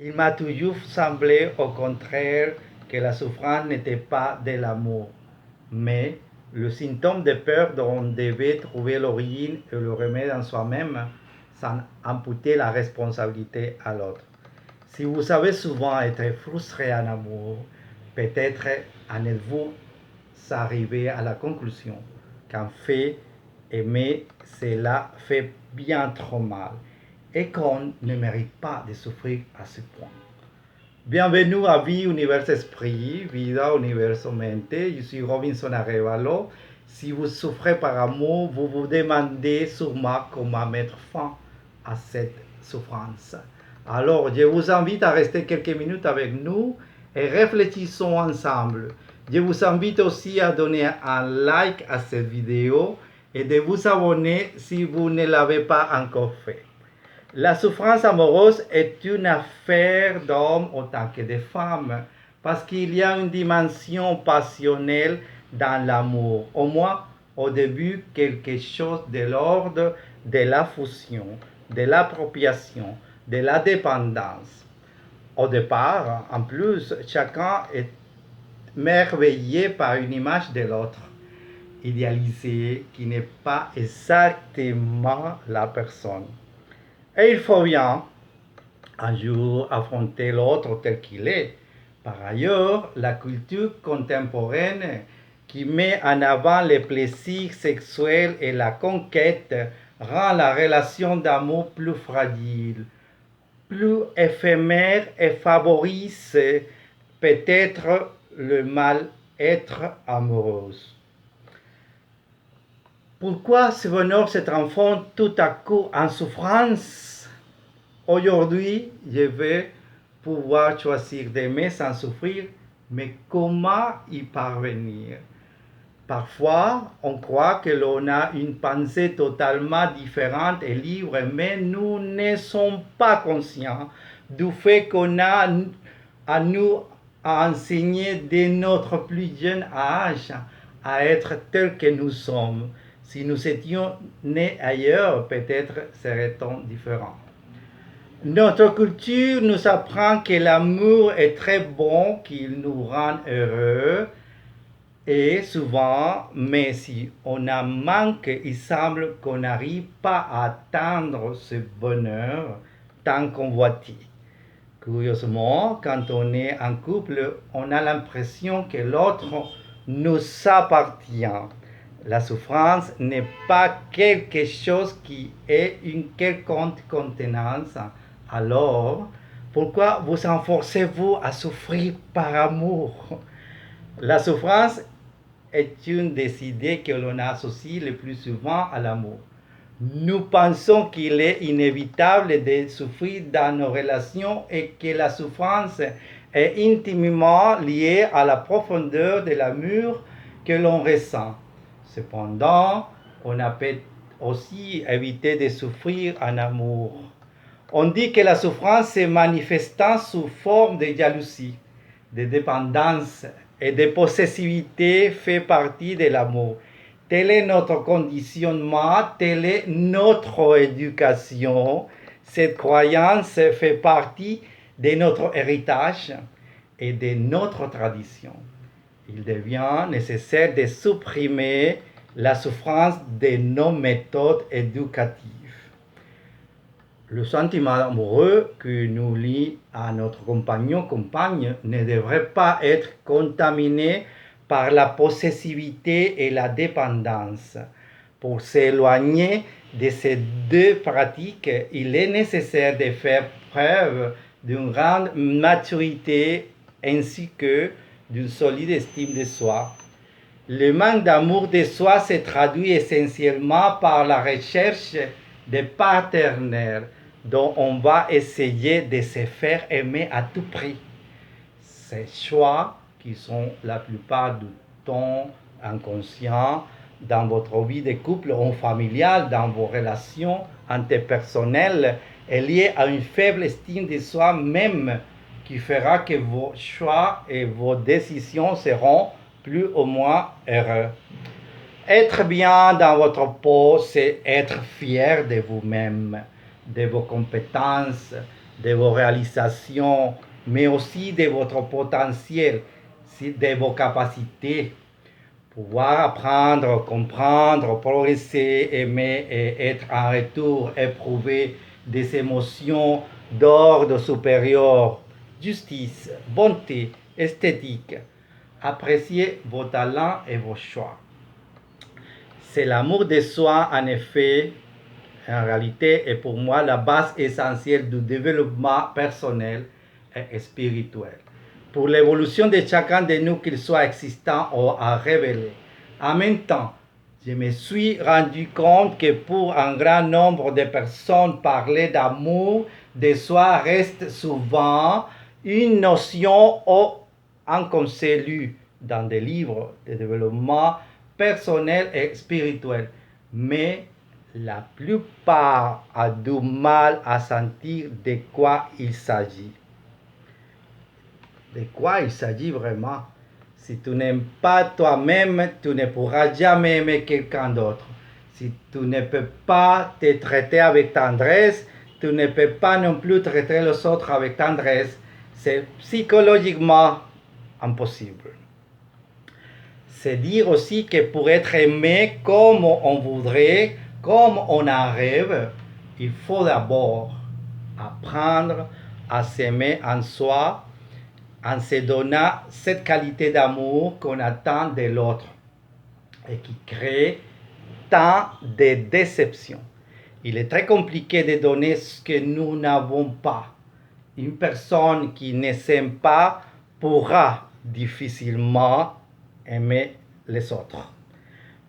Il m'a toujours semblé au contraire que la souffrance n'était pas de l'amour, mais le symptôme de peur dont on devait trouver l'origine et le remède en soi-même sans imputer la responsabilité à l'autre. Si vous avez souvent été frustré en amour, peut-être en êtes-vous arrivé à la conclusion qu'en fait, aimer, cela fait bien trop mal et qu'on ne mérite pas de souffrir à ce point. Bienvenue à Vie Univers Esprit, Vida Universo Mente. Je suis Robinson Arevalo. Si vous souffrez par amour, vous vous demandez sûrement comment mettre fin à cette souffrance. Alors, je vous invite à rester quelques minutes avec nous et réfléchissons ensemble. Je vous invite aussi à donner un like à cette vidéo et de vous abonner si vous ne l'avez pas encore fait. La souffrance amoureuse est une affaire d'hommes autant que de femmes, parce qu'il y a une dimension passionnelle dans l'amour, au moins au début quelque chose de l'ordre de la fusion, de l'appropriation, de la dépendance. Au départ, en plus, chacun est merveillé par une image de l'autre, idéalisée, qui n'est pas exactement la personne. Et il faut bien un jour affronter l'autre tel qu'il est. Par ailleurs, la culture contemporaine qui met en avant les plaisirs sexuels et la conquête rend la relation d'amour plus fragile, plus éphémère et favorise peut-être le mal-être amoureux. Pourquoi ce bonheur se transforme tout à coup en souffrance? Aujourd'hui, je vais pouvoir choisir d'aimer sans souffrir, mais comment y parvenir? Parfois, on croit que l'on a une pensée totalement différente et libre, mais nous ne sommes pas conscients du fait qu'on a à nous à enseigner dès notre plus jeune âge à être tel que nous sommes. Si nous étions nés ailleurs, peut-être serait-on différent. Notre culture nous apprend que l'amour est très bon, qu'il nous rend heureux. Et souvent, mais si on a manque, il semble qu'on n'arrive pas à atteindre ce bonheur tant convoité. Curieusement, quand on est en couple, on a l'impression que l'autre nous appartient. La souffrance n'est pas quelque chose qui ait une quelconque contenance. Alors, pourquoi vous enforcez-vous à souffrir par amour? La souffrance est une des idées que l'on associe le plus souvent à l'amour. Nous pensons qu'il est inévitable de souffrir dans nos relations et que la souffrance est intimement liée à la profondeur de l'amour que l'on ressent. Cependant, on a peut aussi évité de souffrir en amour. On dit que la souffrance se manifestant sous forme de jalousie, de dépendance et de possessivité fait partie de l'amour. Tel est notre conditionnement, telle est notre éducation. Cette croyance fait partie de notre héritage et de notre tradition. Il devient nécessaire de supprimer la souffrance de nos méthodes éducatives. Le sentiment amoureux qui nous lie à notre compagne ne devrait pas être contaminé par la possessivité et la dépendance. Pour s'éloigner de ces deux pratiques, il est nécessaire de faire preuve d'une grande maturité ainsi que d'une solide estime de soi. Le manque d'amour de soi se traduit essentiellement par la recherche de partenaires dont on va essayer de se faire aimer à tout prix. Ces choix qui sont la plupart du temps inconscients dans votre vie de couple ou familiale, dans vos relations interpersonnelles, est lié à une faible estime de soi même qui fera que vos choix et vos décisions seront plus ou moins heureux. Être bien dans votre peau, c'est être fier de vous-même, de vos compétences de vos réalisations, mais aussi de votre potentiel, de vos capacités. Pouvoir apprendre, comprendre, progresser, aimer et être en retour éprouver des émotions d'ordre supérieur, justice, bonté, esthétique. Appréciez vos talents et vos choix. C'est l'amour de soi, en effet, en réalité, est pour moi la base essentielle du développement personnel et spirituel. Pour l'évolution de chacun de nous, qu'il soit existant ou à révéler. En même temps, je me suis rendu compte que pour un grand nombre de personnes, parler d'amour de soi reste souvent une notion ou un concept lu dans des livres de développement personnel et spirituel. Mais la plupart a du mal à sentir de quoi il s'agit. De quoi il s'agit vraiment? Si tu n'aimes pas toi-même, tu ne pourras jamais aimer quelqu'un d'autre. Si tu ne peux pas te traiter avec tendresse, tu ne peux pas non plus traiter les autres avec tendresse. C'est psychologiquement impossible. C'est dire aussi que pour être aimé comme on voudrait, comme on en rêve, il faut d'abord apprendre à s'aimer en soi, en se donnant cette qualité d'amour qu'on attend de l'autre et qui crée tant de déceptions. Il est très compliqué de donner ce que nous n'avons pas. Une personne qui ne s'aime pas pourra difficilement aimer les autres.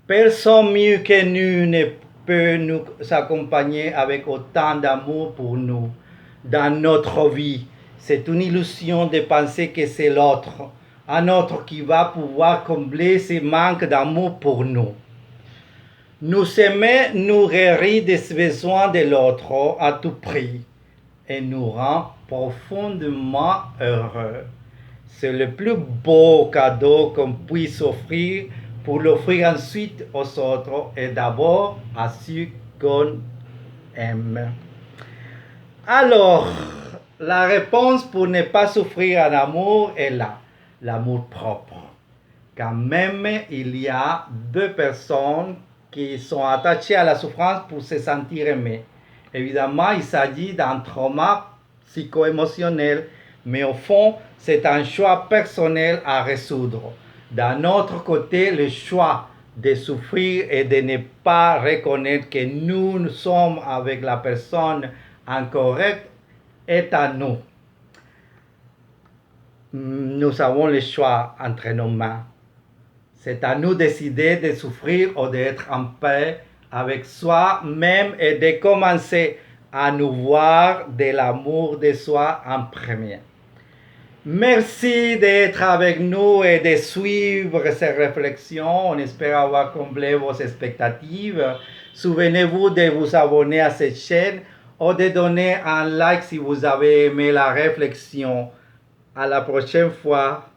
Personne mieux que nous ne peut nous accompagner avec autant d'amour pour nous dans notre vie. C'est une illusion de penser que c'est l'autre, un autre qui va pouvoir combler ce manque d'amour pour nous. Nous aimer nous guérit des besoins de l'autre à tout prix et nous rend profondément heureux. C'est le plus beau cadeau qu'on puisse offrir pour l'offrir ensuite aux autres et d'abord à ceux qu'on aime. Alors, la réponse pour ne pas souffrir en amour est là, l'amour propre. Quand même il y a deux personnes qui sont attachées à la souffrance pour se sentir aimées. Évidemment, il s'agit d'un trauma psycho-émotionnel, mais au fond, c'est un choix personnel à résoudre. D'un autre côté, le choix de souffrir et de ne pas reconnaître que nous sommes avec la personne incorrecte est à nous. Nous avons le choix entre nos mains. C'est à nous de décider de souffrir ou d'être en paix avec soi-même et de commencer à nous voir de l'amour de soi en premier. Merci d'être avec nous et de suivre ces réflexions. On espère avoir comblé vos expectatives. Souvenez-vous de vous abonner à cette chaîne ou de donner un like si vous avez aimé la réflexion. À la prochaine fois.